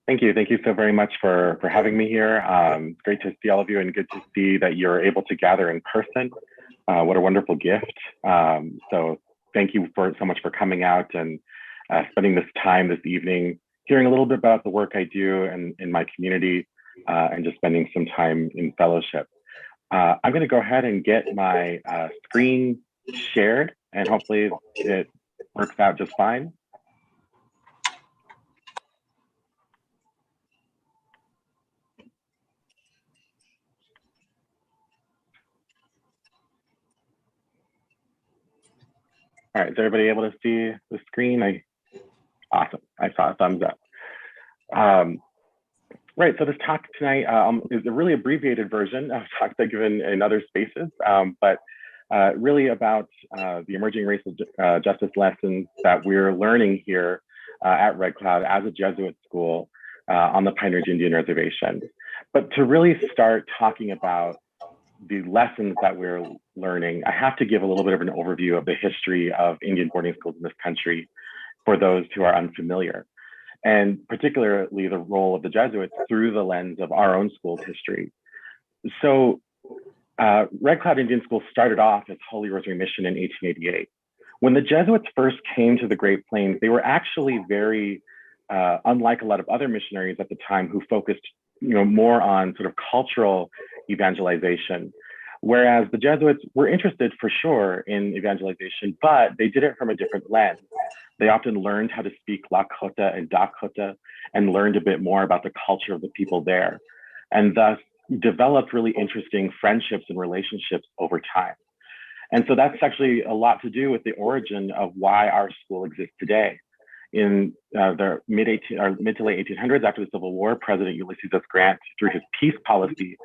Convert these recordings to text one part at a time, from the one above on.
Thank you. Thank you so very much for having me here. Great to see all of you and good to see that you're able to gather in person. What a wonderful gift. So thank you so much for coming out and spending this time this evening, hearing a little bit about the work I do and in my community and just spending some time in fellowship. I'm going to go ahead and get my screen shared and hopefully it works out just fine. All right, is everybody able to see the screen? Awesome, I saw a thumbs up. Right, so this talk tonight is a really abbreviated version of talks I've given in other spaces, but really about the emerging racial justice lessons that we're learning here at Red Cloud as a Jesuit school on the Pine Ridge Indian Reservation. But to really start talking about the lessons that we're learning, I have to give a little bit of an overview of the history of Indian boarding schools in this country for those who are unfamiliar, and particularly the role of the Jesuits through the lens of our own school's history. So Red Cloud Indian School started off as Holy Rosary Mission in 1888. When the Jesuits first came to the Great Plains, they were actually very unlike a lot of other missionaries at the time who focused more on sort of cultural evangelization, whereas the Jesuits were interested for sure in evangelization, but they did it from a different lens. They often learned how to speak Lakota and Dakota and learned a bit more about the culture of the people there, and thus developed really interesting friendships and relationships over time. And so that's actually a lot to do with the origin of why our school exists today. In the mid to late 1800s, after the Civil War, President Ulysses S. Grant, through his peace policy,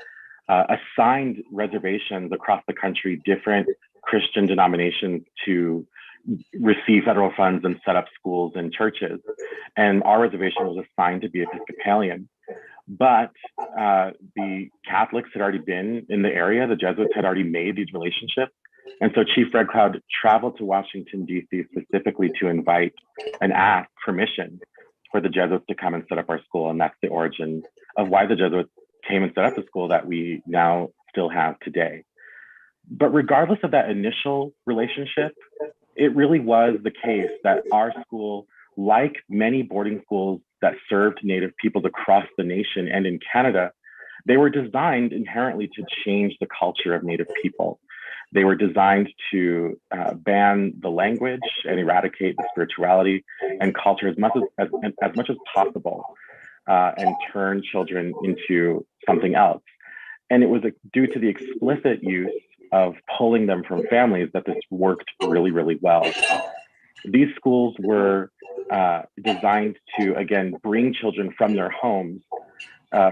assigned reservations across the country, different Christian denominations to receive federal funds and set up schools and churches. And our reservation was assigned to be Episcopalian. But the Catholics had already been in the area. The Jesuits had already made these relationships. And so Chief Red Cloud traveled to Washington, D.C. specifically to invite and ask permission for the Jesuits to come and set up our school. And that's the origin of why the Jesuits came and set up the school that we now still have today. But regardless of that initial relationship, it really was the case that our school, like many boarding schools that served Native peoples across the nation and in Canada, they were designed inherently to change the culture of Native people. They were designed to ban the language and eradicate the spirituality and culture as much as possible, and turn children into something else. And it was due to the explicit use of pulling them from families that this worked really, really well. These schools were designed to, again, bring children from their homes,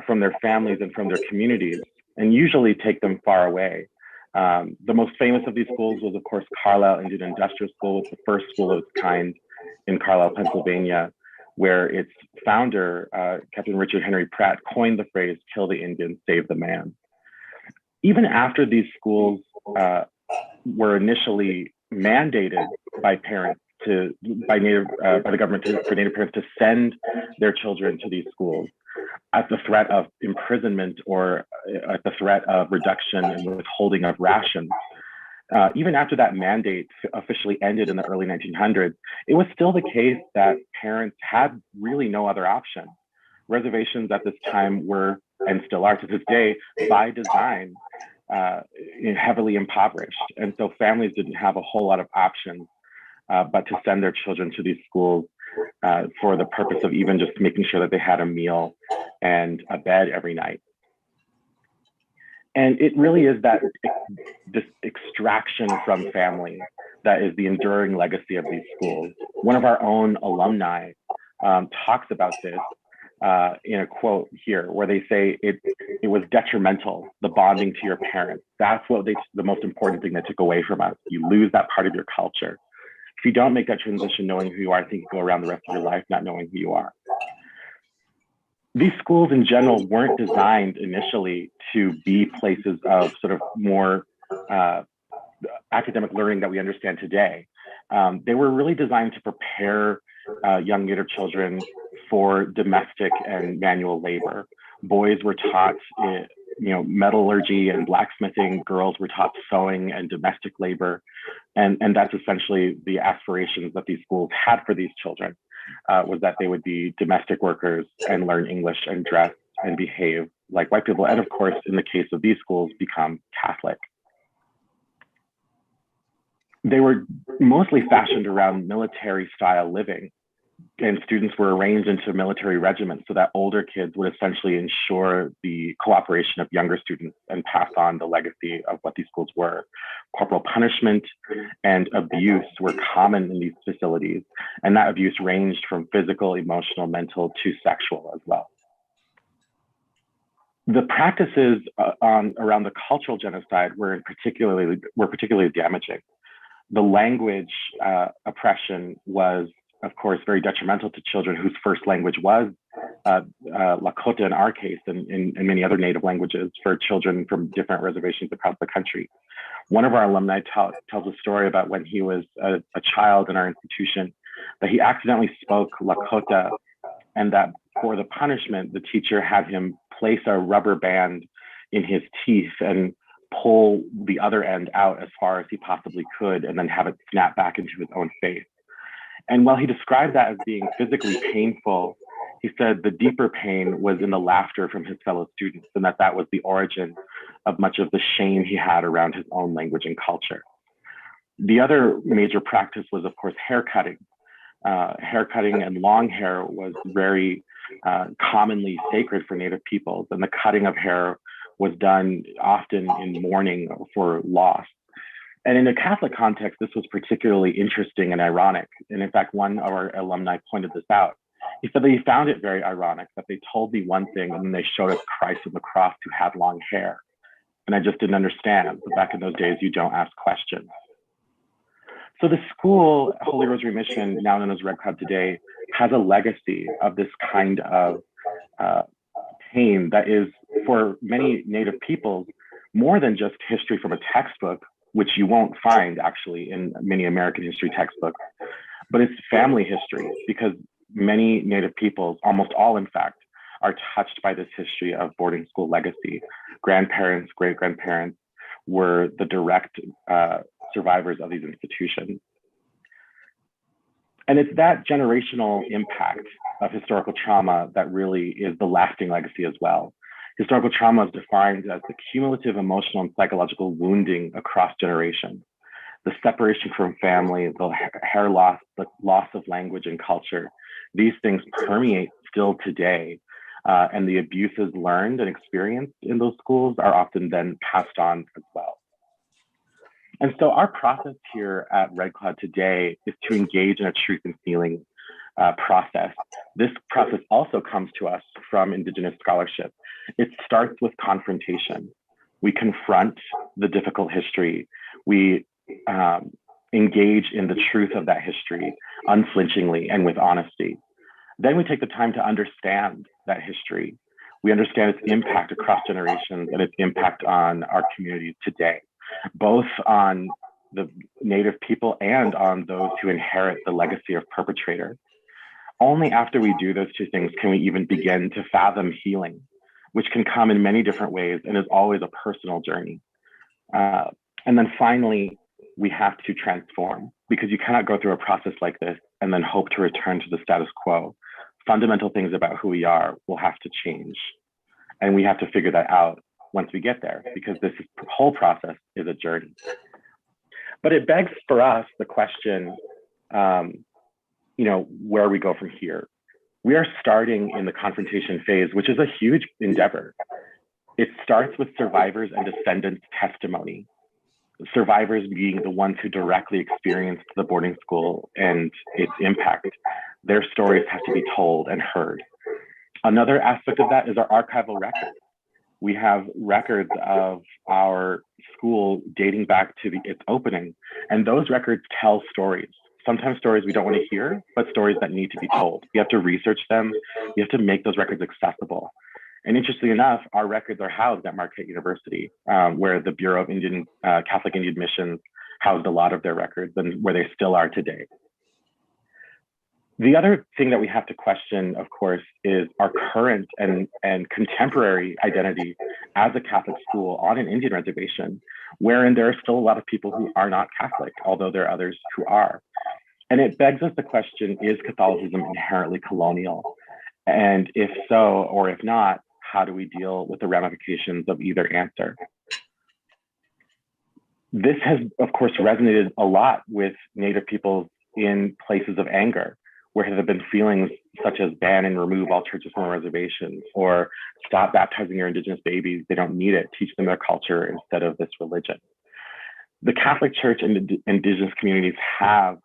from their families and from their communities, and usually take them far away. The most famous of these schools was, of course, Carlisle Indian Industrial School. It's the first school of its kind in Carlisle, Pennsylvania, where its founder, Captain Richard Henry Pratt, coined the phrase, "Kill the Indian, save the man." Even after these schools were initially mandated by parents by the government for Native parents to send their children to these schools at the threat of imprisonment or at the threat of reduction and withholding of rations. Even after that mandate officially ended in the early 1900s, it was still the case that parents had really no other option. Reservations at this time were, and still are to this day, by design, heavily impoverished. And so families didn't have a whole lot of options but to send their children to these schools for the purpose of even just making sure that they had a meal and a bed every night. And it really is this extraction from family that is the enduring legacy of these schools. One of our own alumni talks about this in a quote here, where they say it was detrimental, the bonding to your parents. That's what the most important thing they took away from us. You lose that part of your culture. If you don't make that transition knowing who you are, I think you go around the rest of your life not knowing who you are. These schools in general weren't designed initially to be places of sort of more academic learning that we understand today. They were really designed to prepare young Native children for domestic and manual labor. Boys were taught, metallurgy and blacksmithing. Girls were taught sewing and domestic labor. And that's essentially the aspirations that these schools had for these children, was that they would be domestic workers and learn English and dress and behave like white people. And of course, in the case of these schools, become Catholic. They were mostly fashioned around military style living, and students were arranged into military regiments so that older kids would essentially ensure the cooperation of younger students and pass on the legacy of what these schools were. Corporal punishment and abuse were common in these facilities, and that abuse ranged from physical, emotional, mental, to sexual as well. The practices around the cultural genocide were particularly damaging. The language oppression was, of course, very detrimental to children whose first language was Lakota in our case, and many other Native languages for children from different reservations across the country. One of our alumni tells a story about when he was a child in our institution, that he accidentally spoke Lakota, and that for the punishment, the teacher had him place a rubber band in his teeth and pull the other end out as far as he possibly could, and then have it snap back into his own face. And while he described that as being physically painful, he said the deeper pain was in the laughter from his fellow students, and that was the origin of much of the shame he had around his own language and culture. The other major practice was, of course, haircutting. Haircutting and long hair was very commonly sacred for Native peoples, and the cutting of hair was done often in mourning for loss. And in a Catholic context, this was particularly interesting and ironic. And in fact, one of our alumni pointed this out. He said that he found it very ironic that they told me one thing and then they showed us Christ on the cross who had long hair. And I just didn't understand. But back in those days, you don't ask questions. So the school, Holy Rosary Mission, now known as Red Cloud today, has a legacy of this kind of pain that is, for many Native peoples, more than just history from a textbook, which you won't find actually in many American history textbooks, but it's family history, because many Native peoples, almost all in fact, are touched by this history of boarding school legacy. Grandparents, great-grandparents were the direct survivors of these institutions. And it's that generational impact of historical trauma that really is the lasting legacy as well. Historical trauma is defined as the cumulative emotional and psychological wounding across generations. The separation from family, the hair loss, the loss of language and culture, these things permeate still today. And the abuses learned and experienced in those schools are often then passed on as well. And so our process here at Red Cloud today is to engage in a truth and feeling process. This process also comes to us from Indigenous scholarship. It starts with confrontation. We confront the difficult history. We engage in the truth of that history unflinchingly and with honesty. Then we take the time to understand that history. We understand its impact across generations and its impact on our communities today, both on the Native people and on those who inherit the legacy of perpetrators. Only after we do those two things can we even begin to fathom healing, which can come in many different ways and is always a personal journey. And then finally, we have to transform, because you cannot go through a process like this and then hope to return to the status quo. Fundamental things about who we are will have to change. And we have to figure that out once we get there, because this whole process is a journey. But it begs for us the question, where we go from here. We are starting in the confrontation phase, which is a huge endeavor. It starts with survivors and descendants' testimony. Survivors being the ones who directly experienced the boarding school and its impact. Their stories have to be told and heard. Another aspect of that is our archival records. We have records of our school dating back to its opening, and those records tell stories. Sometimes stories we don't want to hear, but stories that need to be told. We have to research them. We have to make those records accessible. And interestingly enough, our records are housed at Marquette University, where the Bureau of Catholic Indian Missions housed a lot of their records, and where they still are today. The other thing that we have to question, of course, is our current and contemporary identity as a Catholic school on an Indian reservation, wherein there are still a lot of people who are not Catholic, although there are others who are. And it begs us the question, is Catholicism inherently colonial? And if so, or if not, how do we deal with the ramifications of either answer? This has, of course, resonated a lot with Native peoples in places of anger, where there have been feelings such as ban and remove all churches from reservations, or stop baptizing your Indigenous babies, they don't need it, teach them their culture instead of this religion. The Catholic Church and the Indigenous communities have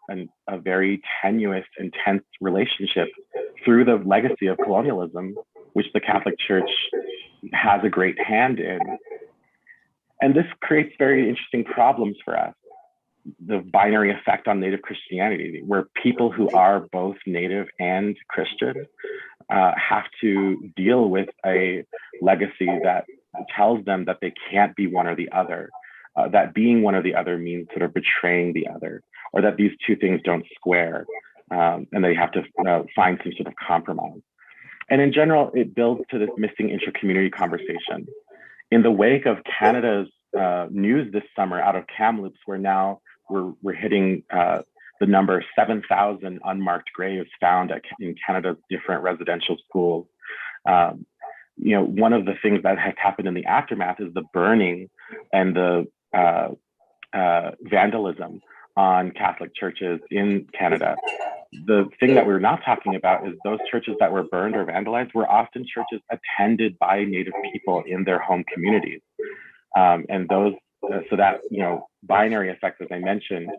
a very tenuous, intense relationship through the legacy of colonialism, which the Catholic Church has a great hand in. And this creates very interesting problems for us. The binary effect on Native Christianity, where people who are both Native and Christian have to deal with a legacy that tells them that they can't be one or the other, that being one or the other means sort of betraying the other, or that these two things don't square, and they have to find some sort of compromise. And in general, it builds to this missing intra-community conversation. In the wake of Canada's news this summer out of Kamloops, where now we're hitting the number 7,000 unmarked graves found in Canada's different residential schools. One of the things that has happened in the aftermath is the burning and the vandalism on Catholic churches in Canada. The thing that we're not talking about is those churches that were burned or vandalized were often churches attended by Native people in their home communities. And those, so that, binary effect, as I mentioned,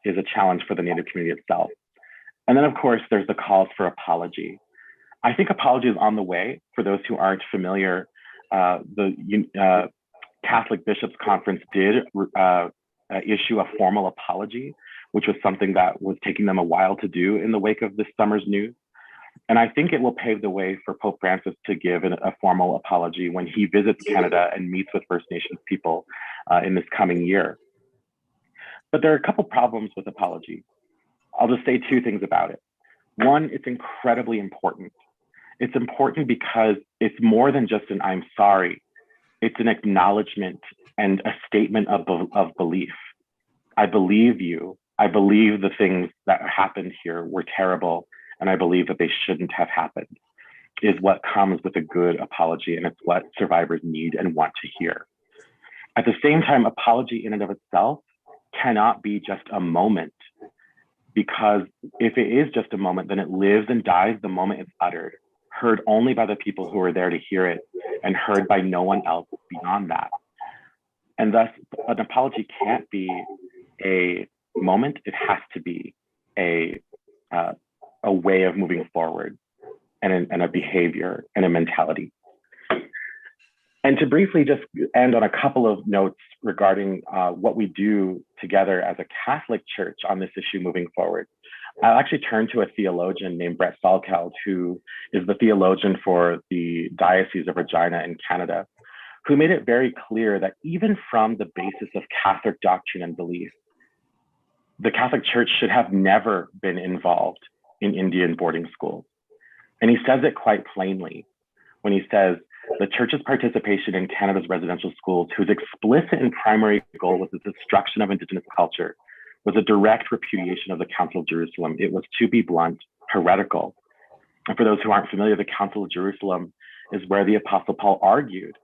is a challenge for the Native community itself. And then, of course, there's the calls for apology. I think apology is on the way. For those who aren't familiar, the Catholic Bishops' Conference did issue a formal apology, which was something that was taking them a while to do in the wake of this summer's news. And I think it will pave the way for Pope Francis to give a formal apology when he visits Canada and meets with First Nations people in this coming year. But there are a couple problems with apology. I'll just say two things about it. One, it's incredibly important. It's important because it's more than just an I'm sorry. It's an acknowledgement and a statement of belief. I believe you. I believe the things that happened here were terrible, and I believe that they shouldn't have happened, is what comes with a good apology, and it's what survivors need and want to hear. At the same time, apology in and of itself cannot be just a moment, because if it is just a moment, then it lives and dies the moment it's uttered, heard only by the people who are there to hear it, and heard by no one else beyond that. And thus, an apology can't be a moment, it has to be a way of moving forward, and a behavior and a mentality. And to briefly just end on a couple of notes regarding what we do together as a Catholic Church on this issue moving forward, I'll actually turn to a theologian named Brett Salkeld, who is the theologian for the Diocese of Regina in Canada, who made it very clear that even from the basis of Catholic doctrine and belief, the Catholic Church should have never been involved in Indian boarding schools. And he says it quite plainly when he says, the Church's participation in Canada's residential schools, whose explicit and primary goal was the destruction of Indigenous culture, was a direct repudiation of the Council of Jerusalem. It was, to be blunt, heretical. And for those who aren't familiar, the Council of Jerusalem is where the Apostle Paul argued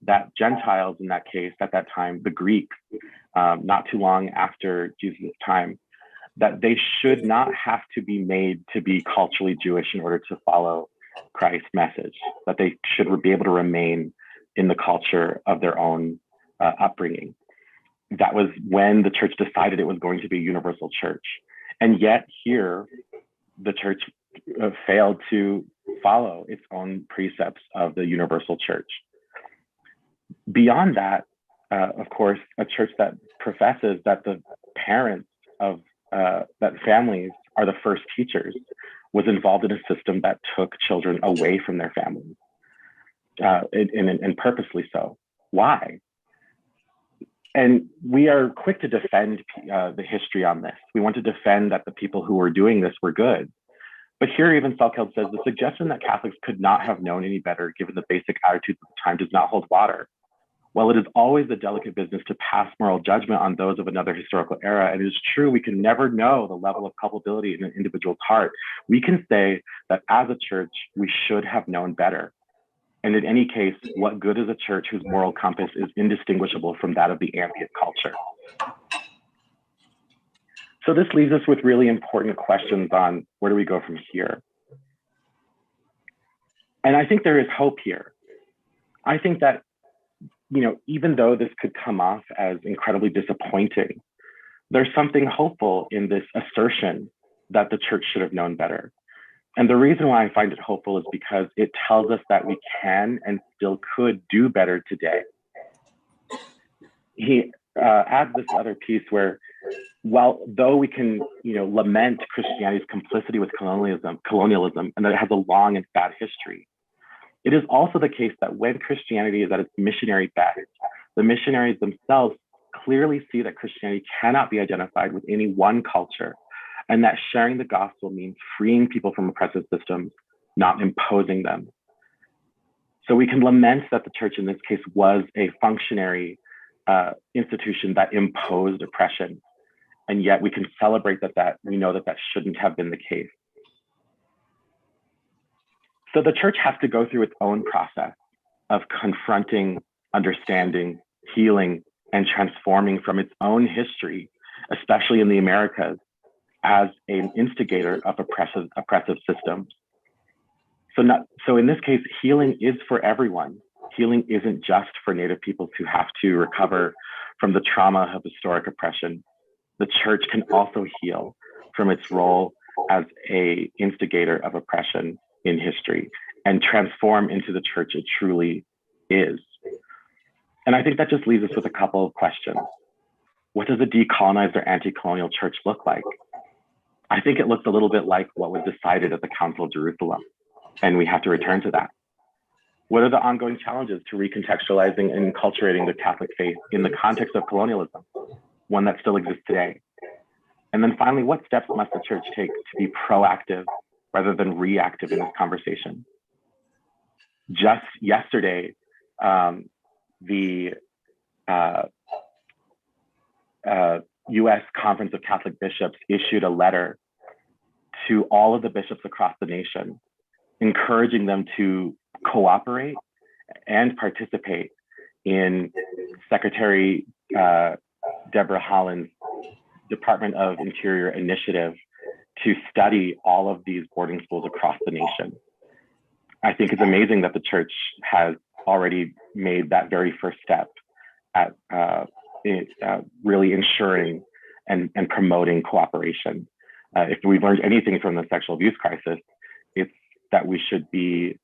that Gentiles, in that case, at that time, the Greeks, not too long after Jesus' time, that they should not have to be made to be culturally Jewish in order to follow Christ's message, that they should be able to remain in the culture of their own upbringing. That was when the church decided it was going to be a universal church. And yet here, the church failed to follow its own precepts of the universal church. Beyond that, of course, a church that professes that the parents of that families are the first teachers was involved in a system that took children away from their families, and purposely so. Why? And we are quick to defend the history on this. We want to defend that the people who were doing this were good. But here even Salkeld says the suggestion that Catholics could not have known any better given the basic attitudes of the time does not hold water. While it is always a delicate business to pass moral judgment on those of another historical era, and it is true we can never know the level of culpability in an individual's heart, we can say that as a church, we should have known better. And in any case, what good is a church whose moral compass is indistinguishable from that of the ambient culture? So this leaves us with really important questions on where do we go from here? And I think there is hope here. I think that, even though this could come off as incredibly disappointing, there's something hopeful in this assertion that the church should have known better. And the reason why I find it hopeful is because it tells us that we can and still could do better today. He adds this other piece where, though we can, lament Christianity's complicity with colonialism, and that it has a long and sad history, it is also the case that when Christianity is at its missionary best, the missionaries themselves clearly see that Christianity cannot be identified with any one culture, and that sharing the gospel means freeing people from oppressive systems, not imposing them. So we can lament that the church in this case was a functionary institution that imposed oppression, and yet we can celebrate that we know that shouldn't have been the case. So the church has to go through its own process of confronting, understanding, healing, and transforming from its own history, especially in the Americas, as an instigator of oppressive systems. So in this case, healing is for everyone. Healing isn't just for Native peoples who have to recover from the trauma of historic oppression. The church can also heal from its role as an instigator of oppression in history and transform into the church it truly is. And I think that just leaves us with a couple of questions. What does a decolonized or anti-colonial church look like? I think it looks a little bit like what was decided at the Council of Jerusalem, and we have to return to that. What are the ongoing challenges to recontextualizing and enculturating the Catholic faith in the context of colonialism, one that still exists today? And then finally, what steps must the church take to be proactive rather than reactive in this conversation? Just yesterday, the U.S. Conference of Catholic Bishops issued a letter to all of the bishops across the nation, encouraging them to cooperate and participate in Secretary Deborah Haaland's Department of Interior initiative to study all of these boarding schools across the nation. I think it's amazing that the church has already made that very first step at really ensuring and promoting cooperation. If we've learned anything from the sexual abuse crisis, it's that we should be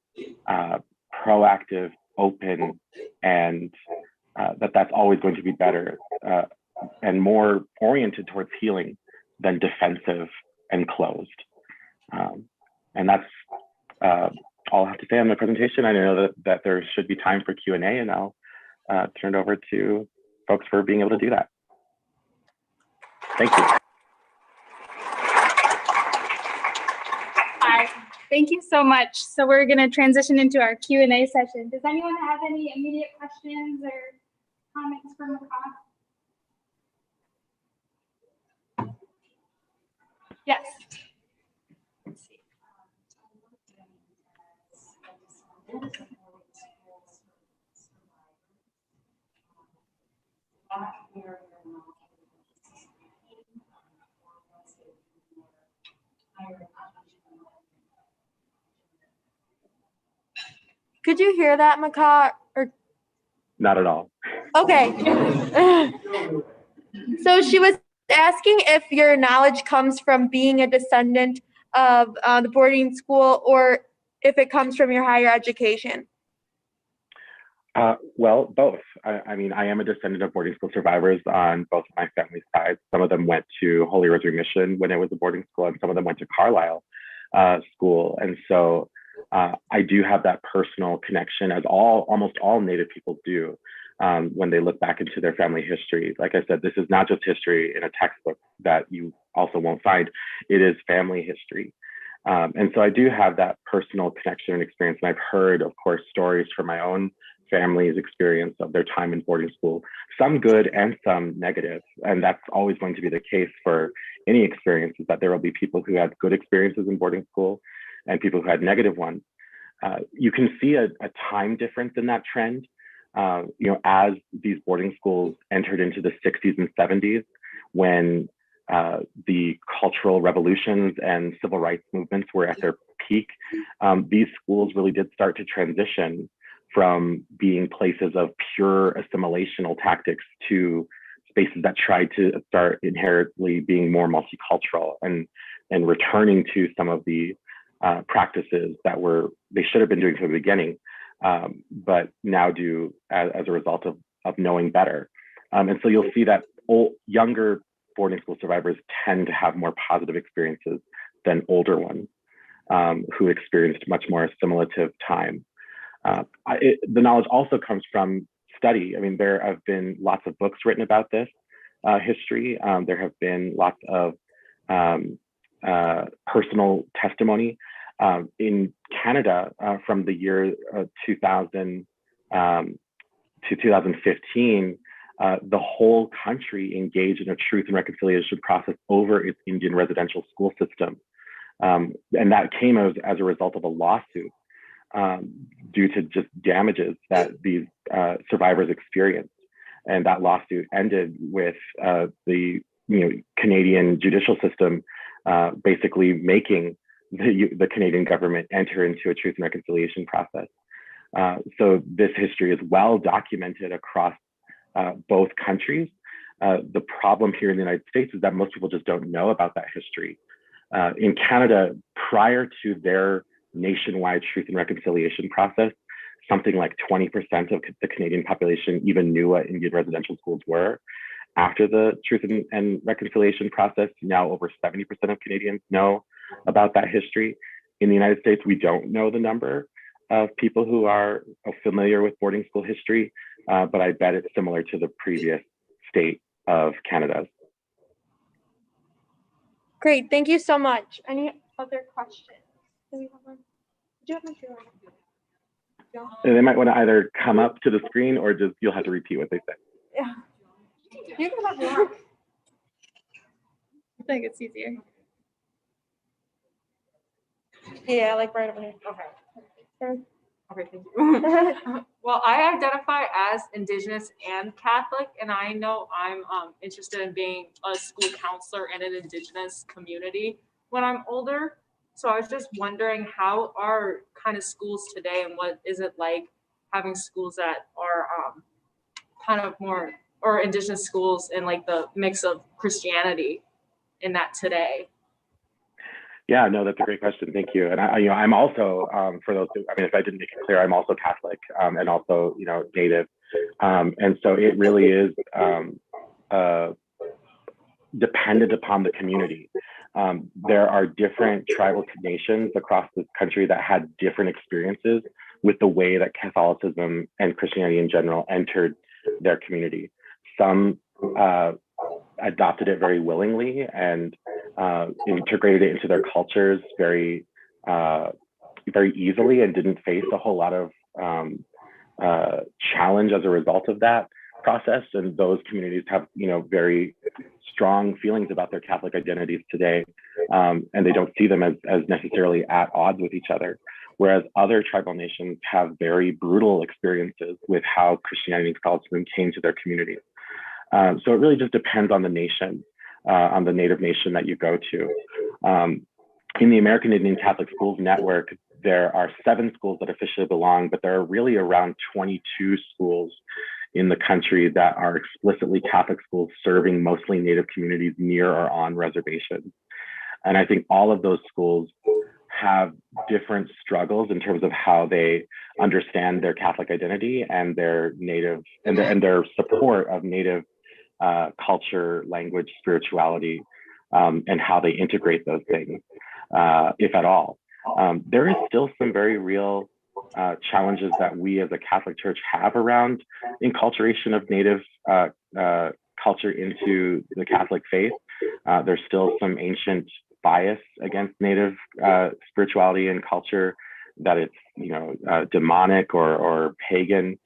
proactive, open, and that's always going to be better and more oriented towards healing than defensive and closed. And that's all I have to say on my presentation. I know that there should be time for Q&A, and I'll turn it over to folks for being able to do that. Thank you. Hi, thank you so much. So we're going to transition into our Q&A session. Does anyone have any immediate questions or comments for Maka? Yes. Could you hear that, Maka? Or Not at all. okay. So she was asking if your knowledge comes from being a descendant of the boarding school, or if it comes from your higher education. Well, both. I mean, I am a descendant of boarding school survivors on both of my family sides. Some of them went to Holy Rosary Mission when it was a boarding school, and some of them went to Carlisle School. And so I do have that personal connection, as almost all Native people do, when they look back into their family history. Like I said, this is not just history in a textbook that you also won't find. It is family history. And so I do have that personal connection and experience. And I've heard, of course, stories from my own family's experience of their time in boarding school, some good and some negative. And that's always going to be the case for any experience, is that there will be people who had good experiences in boarding school and people who had negative ones. You can see a time difference in that trend. As these boarding schools entered into the 60s and 70s, when the cultural revolutions and civil rights movements were at their peak, these schools really did start to transition from being places of pure assimilational tactics to spaces that tried to start inherently being more multicultural and returning to some of the practices that they should have been doing from the beginning, but now do as a result of knowing better. And so you'll see that younger boarding school survivors tend to have more positive experiences than older ones who experienced much more assimilative time. The knowledge also comes from study. I mean, there have been lots of books written about this history. There have been lots of personal testimony. In Canada, from the year 2000 to 2015, the whole country engaged in a truth and reconciliation process over its Indian residential school system. And that came as a result of a lawsuit due to just damages that these survivors experienced. And that lawsuit ended with the Canadian judicial system basically making the Canadian government enter into a truth and reconciliation process. So this history is well documented across both countries. The problem here in the United States is that most people just don't know about that history. In Canada, prior to their nationwide truth and reconciliation process, something like 20% of the Canadian population even knew what Indian residential schools were. After the truth and reconciliation process, now over 70% of Canadians know about that history. In the United States, we don't know the number of people who are familiar with boarding school history, but I bet it's similar to the previous state of Canada. Great, thank you so much. Any other questions? Do we have one? Do you have my shoe on? They might want to either come up to the screen or just you'll have to repeat what they said. Yeah. You can have one. I think it's easier. Yeah, like right over here. Okay. Okay, thank you. Well, I identify as Indigenous and Catholic, and I know I'm interested in being a school counselor in an Indigenous community when I'm older. So I was just wondering, how are kind of schools today, and what is it like having schools that are kind of more, or Indigenous schools, and like the mix of Christianity in that today? Yeah, no, that's a great question. Thank you. And I'm also, for those who, if I didn't make it clear, I'm also Catholic and also, Native. And so it really is dependent upon the community. There are different tribal nations across this country that had different experiences with the way that Catholicism and Christianity in general entered their community. Some adopted it very willingly and integrated it into their cultures very easily and didn't face a whole lot of challenge as a result of that process. And those communities have, very strong feelings about their Catholic identities today, and they don't see them as necessarily at odds with each other. Whereas other tribal nations have very brutal experiences with how Christianity and Catholicism came to their communities. So it really just depends on the nation, on the Native nation that you go to. In the American Indian Catholic Schools Network, there are 7 schools that officially belong, but there are really around 22 schools in the country that are explicitly Catholic schools serving mostly Native communities near or on reservations. And I think all of those schools have different struggles in terms of how they understand their Catholic identity and their Native and their support of Native culture, language, spirituality, and how they integrate those things, if at all. There is still some very real challenges that we as a Catholic Church have around inculturation of Native culture into the Catholic faith. There's still some ancient bias against Native spirituality and culture, that it's demonic or pagan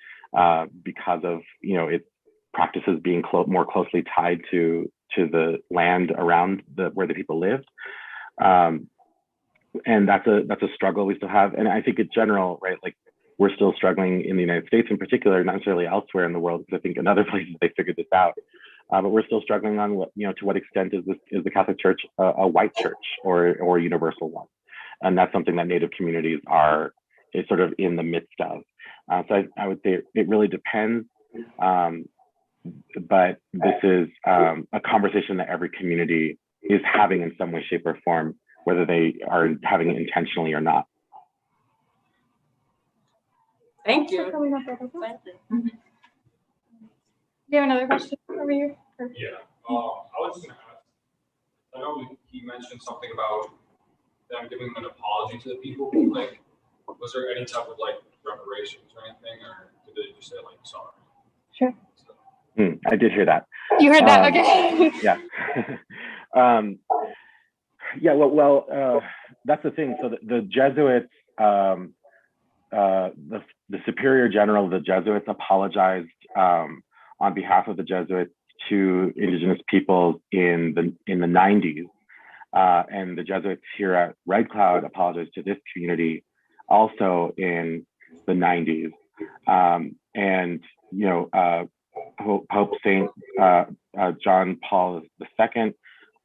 because of its practices being more closely tied to the land around where the people lived. And that's a struggle we still have. And I think in general, right, like we're still struggling in the United States in particular, not necessarily elsewhere in the world, because I think in other places they figured this out. But we're still struggling on to what extent is the Catholic Church a white church or a universal one? And that's something that Native communities is sort of in the midst of. So I would say it really depends. But this is a conversation that every community is having in some way, shape, or form, whether they are having it intentionally or not. Thank you. Thank you. Do you have another question over here? Yeah, I was just gonna ask, I know he mentioned something about them giving an apology to the people, like, was there any type of like reparations or anything, or did they just say like, sorry? Sure. So, I did hear that. You heard that? Okay. Yeah. Yeah, well, that's the thing. So the Jesuits, the Superior General of the Jesuits apologized on behalf of the Jesuits to Indigenous peoples in the 90s. And the Jesuits here at Red Cloud apologized to this community also in the 90s. And, Pope Saint John Paul II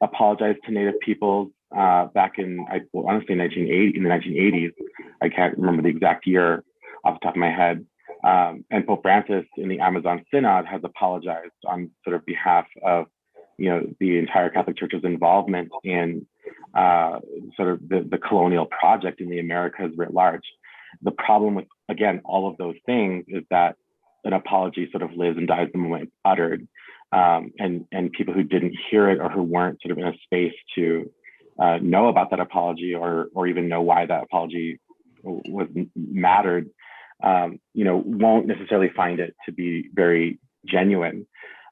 apologized to Native peoples back in, I want to say in the 1980s. I can't remember the exact year off the top of my head. And Pope Francis in the Amazon Synod has apologized on sort of behalf of, the entire Catholic Church's involvement in sort of the colonial project in the Americas writ large. The problem with, again, all of those things is that an apology sort of lives and dies the moment it's uttered. And people who didn't hear it or who weren't sort of in a space to know about that apology or even know why that apology was mattered, won't necessarily find it to be very genuine.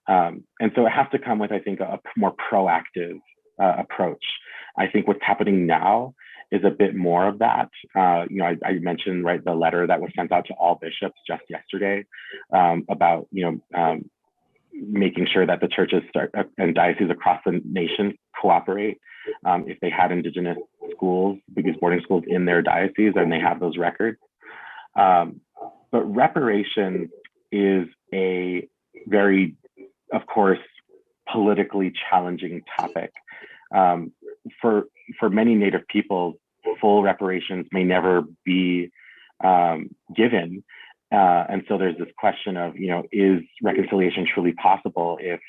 And so it has to come with, I think, a more proactive approach. I think what's happening now is a bit more of that. I mentioned, right, the letter that was sent out to all bishops just yesterday about, making sure that the churches and dioceses across the nation cooperate. If they had Indigenous schools, these boarding schools in their diocese, and they have those records. But reparation is a very, of course, politically challenging topic. For many Native peoples, full reparations may never be given. And so there's this question of, is reconciliation truly possible if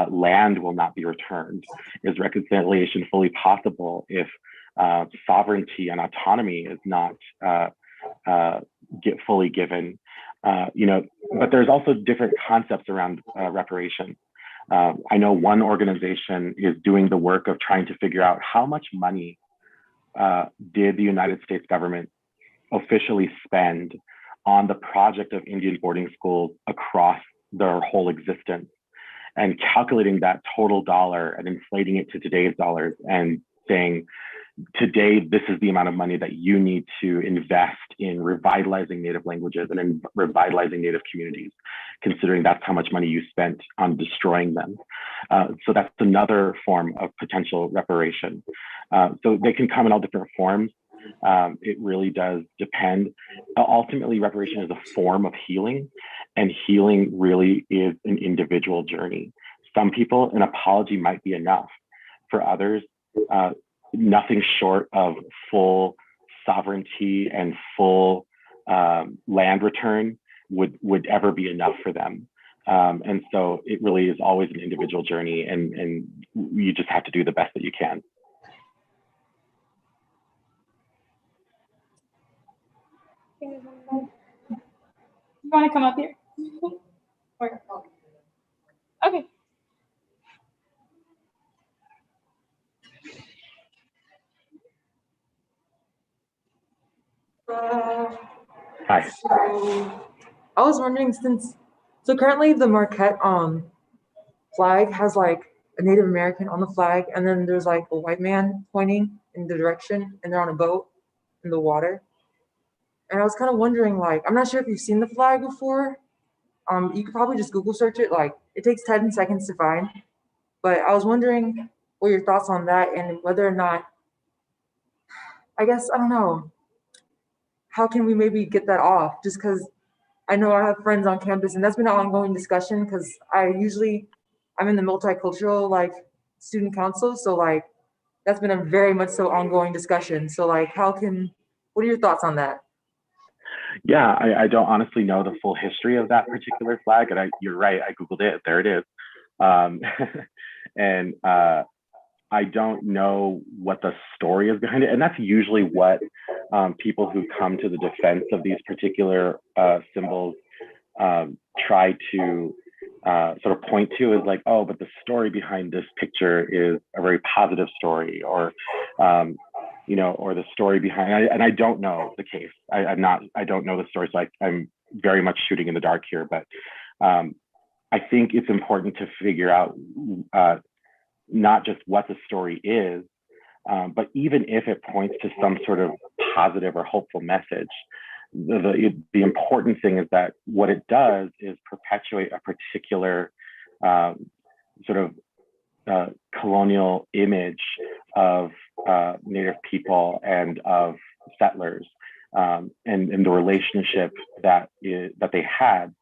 land will not be returned? Is reconciliation fully possible if sovereignty and autonomy is not fully given? But there's also different concepts around reparations. I know one organization is doing the work of trying to figure out how much money did the United States government officially spend on the project of Indian boarding schools across their whole existence, and calculating that total dollar and inflating it to today's dollars and saying, today, this is the amount of money that you need to invest in revitalizing Native languages and in revitalizing Native communities, considering that's how much money you spent on destroying them. So that's another form of potential reparation. So they can come in all different forms. It really does depend. Ultimately, reparation is a form of healing, and healing really is an individual journey. Some people, an apology might be enough. For others, nothing short of full sovereignty and full land return would ever be enough for them. And so it really is always an individual journey, and you just have to do the best that you can. You want to come up here? Okay. Hi. So I was wondering so currently the Marquette flag has like a Native American on the flag, and then there's like a white man pointing in the direction, and they're on a boat in the water. And I was kind of wondering, like, I'm not sure if you've seen the flag before. You could probably just Google search it. Like, it takes 10 seconds to find. But I was wondering what your thoughts on that, and whether or not, I guess, I don't know, how can we maybe get that off? Just because I know I have friends on campus, and that's been an ongoing discussion, because I'm in the multicultural, like, student council. So, like, that's been a very much so ongoing discussion. So, like, what are your thoughts on that? Yeah, I don't honestly know the full history of that particular flag, and you're right, I Googled it, there it is. And I don't know what the story is behind it, and that's usually what people who come to the defense of these particular symbols try to sort of point to, is like, oh, but the story behind this picture is a very positive story, or or the story behind, and I don't know the case. I don't know the story, so I'm very much shooting in the dark here. But I think it's important to figure out not just what the story is, but even if it points to some sort of positive or hopeful message, the important thing is that what it does is perpetuate a particular sort of colonial image of Native people and of settlers, and the relationship that they had.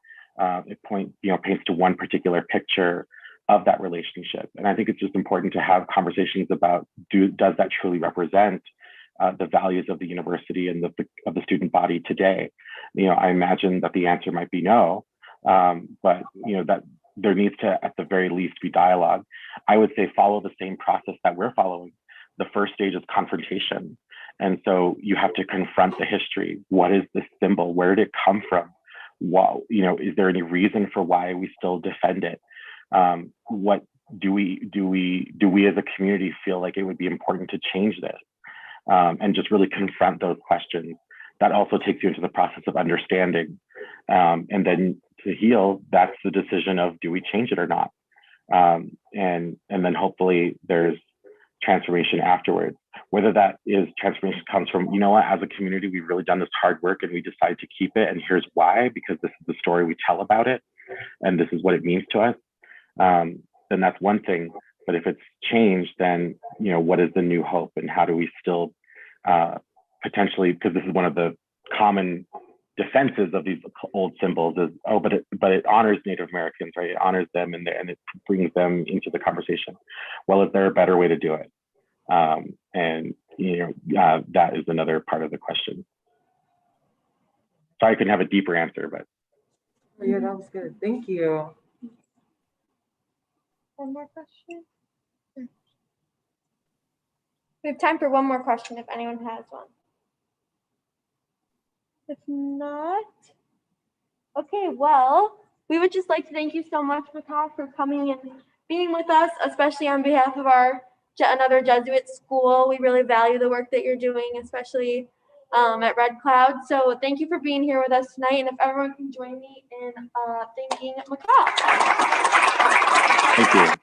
It paints to one particular picture of that relationship, and I think it's just important to have conversations about does that truly represent the values of the university and of the student body today. I imagine that the answer might be no, but that there needs to, at the very least, be dialogue. I would say follow the same process that we're following. The first stage is confrontation. And so you have to confront the history. What is this symbol? Where did it come from? Is there any reason for why we still defend it? What do we as a community feel like it would be important to change this? And just really confront those questions. That also takes you into the process of understanding. And then to heal, that's the decision of, do we change it or not? And then hopefully there's transformation afterwards. Whether that is transformation comes from, as a community, we've really done this hard work and we decide to keep it. And here's why, because this is the story we tell about it. And this is what it means to us. Then that's one thing. But if it's changed, then, what is the new hope, and how do we still potentially, because this is one of the common defenses of these old symbols is, but it honors Native Americans, right? It honors them and it brings them into the conversation. Well, is there a better way to do it? That is another part of the question. Sorry, I couldn't have a deeper answer, but. Yeah, that was good. Thank you. One more question. We have time for one more question if anyone has one. If not, okay, well, we would just like to thank you so much, Maka, for coming and being with us, especially on behalf of another Jesuit school. We really value the work that you're doing, especially at Red Cloud. So thank you for being here with us tonight. And if everyone can join me in thanking Maka. Thank you.